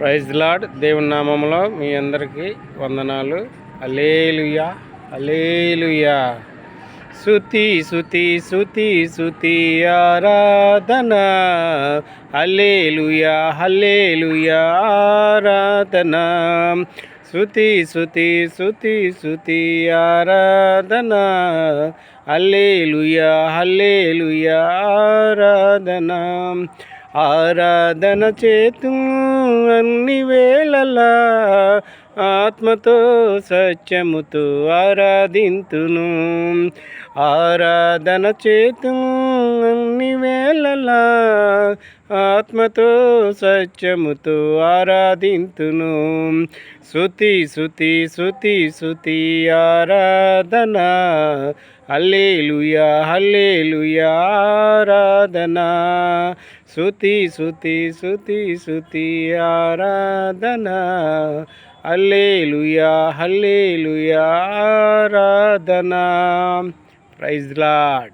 Praise lord. దేవుని నామములో మీ అందరికీ వందనాలు. హల్లెలూయా, హల్లెలూయా. స్తుతి స్తుతి స్తుతి స్తుతి ఆరాధన. హల్లెలూయా, హల్లెలూయా ఆరాధన. స్తుతి స్తుతి స్తుతి స్తుతి ఆరాధన. హల్లెలూయా, హల్లెలూయా ఆరాధన. ఆరాధన చేతు అన్ని వేళలా ఆత్మతో సత్యముతో ఆరాధింతును. ఆరాధన చేతు అన్ని వేళలా ఆత్మతో సత్యముతో ఆరాధింతును. స్తుతి స్తుతి స్తుతి స్తుతి ఆరాధన. హల్లెలూయా, హల్లెలూయా ఆరాధన. స్తుతి స్తుతి స్తుతి స్తుతి ఆరాధన. హల్లెలూయా, హల్లెలూయా ఆరాధన. Praise lord.